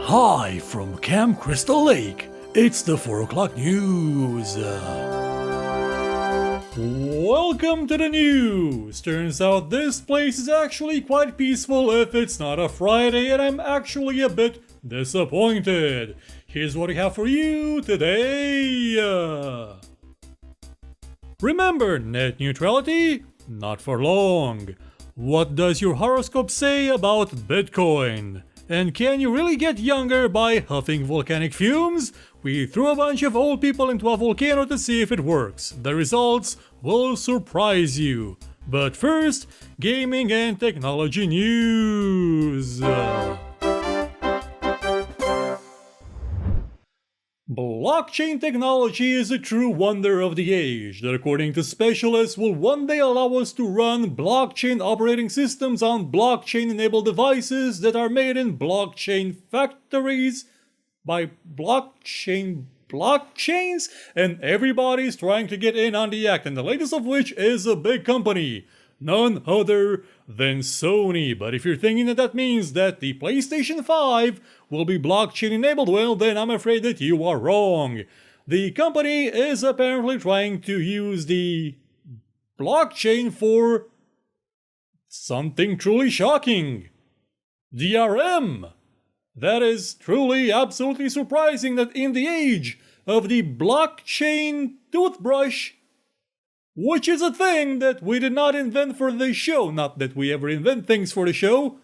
Hi from Camp Crystal Lake. It's the 4 o'clock news. Welcome to the news. Turns out this place is actually quite peaceful if it's not a Friday, and I'm actually a bit disappointed. Here's what I have for you today. Remember, net neutrality? Not for long. What does your horoscope say about Bitcoin? And can you really get younger by huffing volcanic fumes? We threw a bunch of old people into a volcano to see if it works. The results will surprise you. But first, gaming and technology news. Blockchain technology is a true wonder of the age that, according to specialists, will one day allow us to run blockchain operating systems on blockchain-enabled devices that are made in blockchain factories by blockchains, and everybody's trying to get in on the act, and the latest of which is a big company. None other than Sony. But if you're thinking that means that the PlayStation 5 will be blockchain enabled, well, then I'm afraid that you are wrong. The company is apparently trying to use the blockchain for something truly shocking. DRM. That is truly absolutely surprising that in the age of the blockchain toothbrush, which is a thing that we did not invent for the show, not that we ever invent things for the show,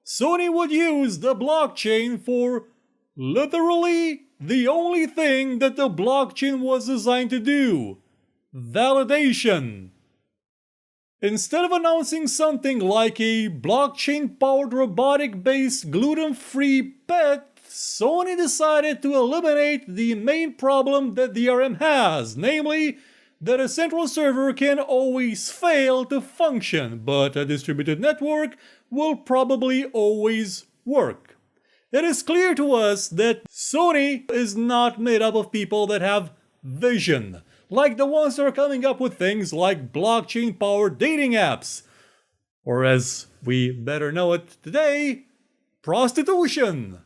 Sony would use the blockchain for literally the only thing that the blockchain was designed to do: validation. Instead of announcing something like a blockchain-powered robotic-based gluten-free pet, Sony decided to eliminate the main problem that DRM has, namely that a central server can always fail to function, but a distributed network will probably always work. It is clear to us that Sony is not made up of people that have vision, like the ones that are coming up with things like blockchain-powered dating apps, or as we better know it today, prostitution.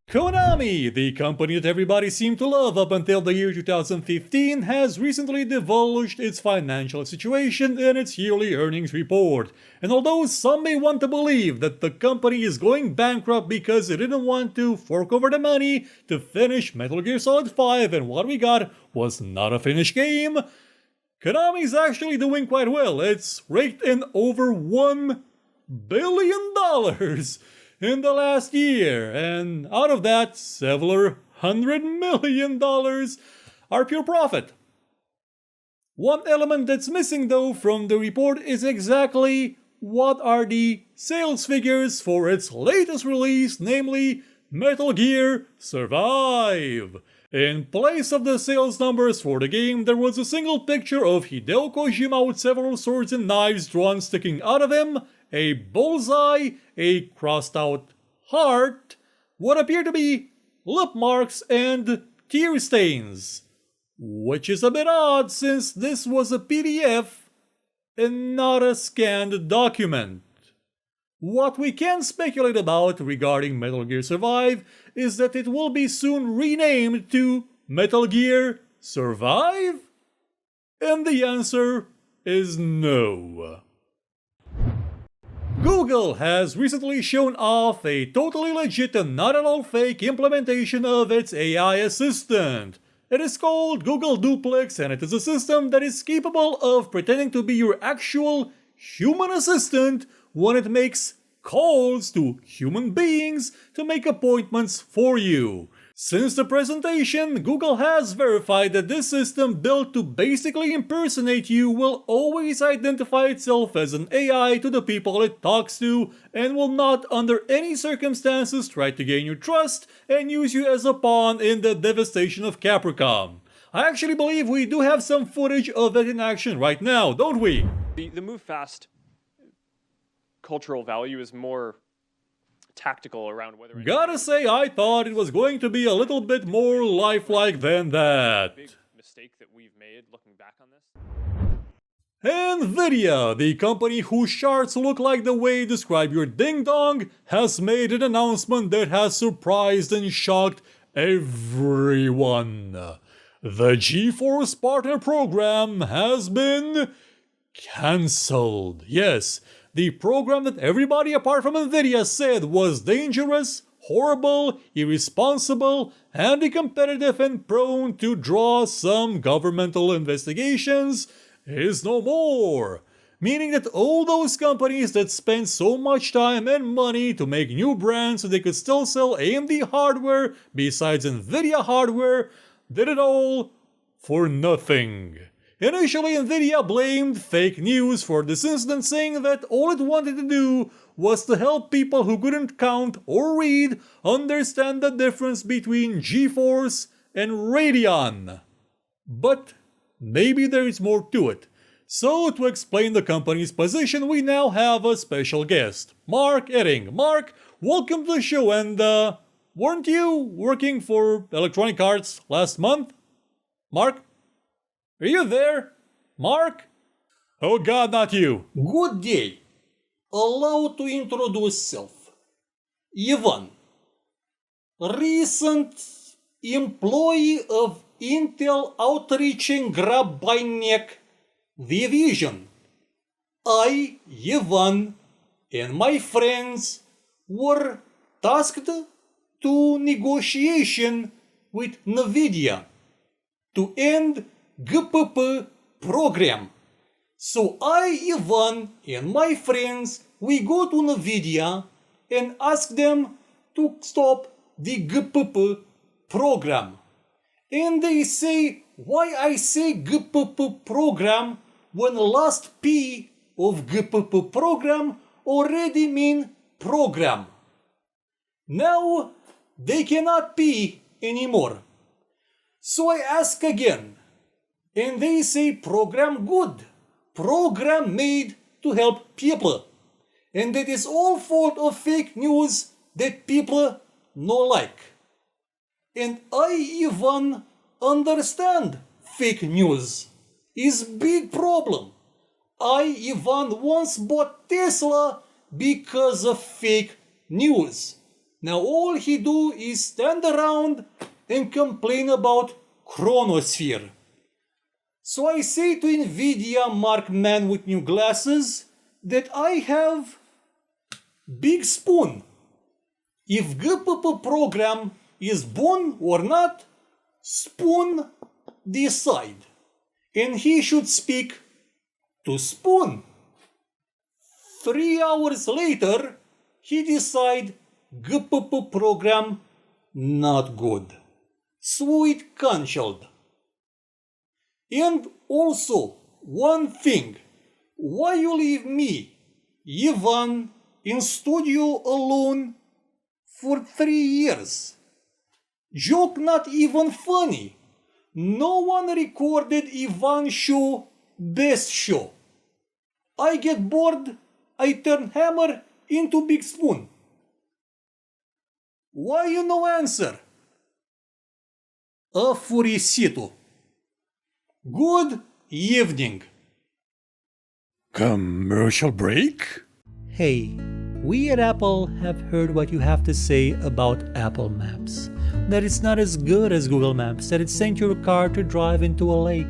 Konami, the company that everybody seemed to love up until the year 2015, has recently divulged its financial situation in its yearly earnings report. And although some may want to believe that the company is going bankrupt because it didn't want to fork over the money to finish Metal Gear Solid 5 and what we got was not a finished game, Konami is actually doing quite well. It's raked in over $1 billion in the last year, and out of that, several $100 million are pure profit. One element that's missing though from the report is exactly what are the sales figures for its latest release, namely Metal Gear Survive. In place of the sales numbers for the game, there was a single picture of Hideo Kojima with several swords and knives drawn sticking out of him, a bullseye, a crossed out heart, what appear to be lip marks, and tear stains. Which is a bit odd since this was a PDF and not a scanned document. What we can speculate about regarding Metal Gear Survive is that it will be soon renamed to Metal Gear Survive? And the answer is no. Google has recently shown off a totally legit and not at all fake implementation of its AI assistant. It is called Google Duplex, and it is a system that is capable of pretending to be your actual human assistant when it makes calls to human beings to make appointments for you. Since the presentation, Google has verified that this system built to basically impersonate you will always identify itself as an AI to the people it talks to and will not under any circumstances try to gain your trust and use you as a pawn in the devastation of Capricorn. I actually believe we do have some footage of it in action right now, don't we? The move fast cultural value is more tactical around whether... Gotta say, I thought it was going to be a little bit more lifelike than that. Big mistake that we've made looking back on this. Nvidia, the company whose charts look like the way you describe your ding-dong, has made an announcement that has surprised and shocked everyone. The GeForce Partner Program has been cancelled. Yes, the program that everybody apart from Nvidia said was dangerous, horrible, irresponsible, anti-competitive, and prone to draw some governmental investigations is no more. Meaning that all those companies that spent so much time and money to make new brands so they could still sell AMD hardware besides Nvidia hardware did it all for nothing. Initially, Nvidia blamed fake news for this incident, saying that all it wanted to do was to help people who couldn't count or read understand the difference between GeForce and Radeon. But maybe there is more to it. So, to explain the company's position, we now have a special guest, Mark Etting. Mark, welcome to the show, and weren't you working for Electronic Arts last month? Mark? Are you there? Mark? Oh god, not you. Good day. Allow to introduce self. Ivan. Recent employee of Intel Outreaching Grab by Neck Division. I, Ivan, and my friends were tasked to negotiation with Nvidia to end GPP program. So I, Ivan, and my friends, we go to Nvidia and ask them to stop the GPP program. And they say, why I say GPP program when last P of GPP program already mean program. Now they cannot P anymore. So I ask again, and they say program good, program made to help people, and that is all fault of fake news that people no like. And I even understand fake news is big problem. I even once bought Tesla because of fake news. Now all he do is stand around and complain about chronosphere. So I say to Nvidia Mark Man with new glasses that I have big spoon. If GPP program is born or not, spoon decide. And he should speak to spoon. 3 hours later, he decide GPP program not good. Sweet cancelled. And also, one thing, why you leave me, Ivan, in studio alone for 3 years? Joke not even funny. No one recorded Ivan's show, best show. I get bored, I turn hammer into big spoon. Why you no answer? Afurisito. Good evening. Commercial break? Hey, we at Apple have heard what you have to say about Apple Maps. That it's not as good as Google Maps, that it sent your car to drive into a lake.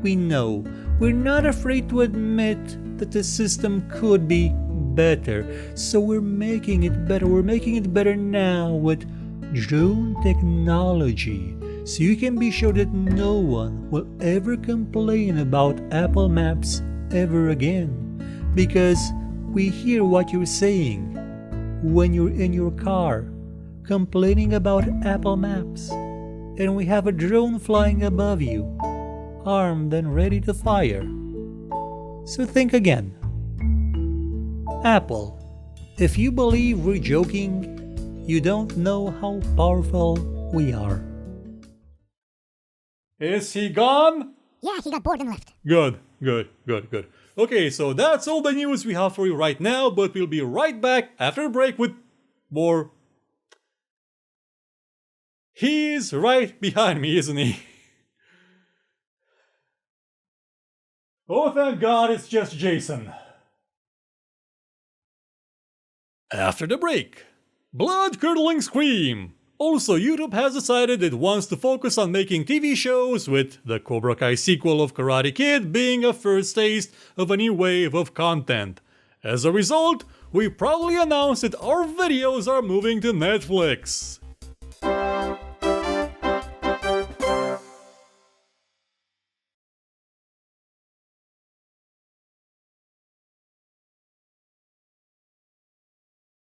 We know. We're not afraid to admit that the system could be better. So we're making it better. We're making it better now with drone technology. So you can be sure that no one will ever complain about Apple Maps ever again. Because we hear what you're saying when you're in your car, complaining about Apple Maps. And we have a drone flying above you, armed and ready to fire. So think again. Apple, if you believe we're joking, you don't know how powerful we are. Is he gone? Yeah, he got bored and left. Good. Okay, so that's all the news we have for you right now, but we'll be right back after a break with more. He's right behind me, isn't he? Oh, thank God it's just Jason. After the break, blood-curdling scream. Also, YouTube has decided it wants to focus on making TV shows, with the Cobra Kai sequel of Karate Kid being a first taste of a new wave of content. As a result, we proudly announced that our videos are moving to Netflix.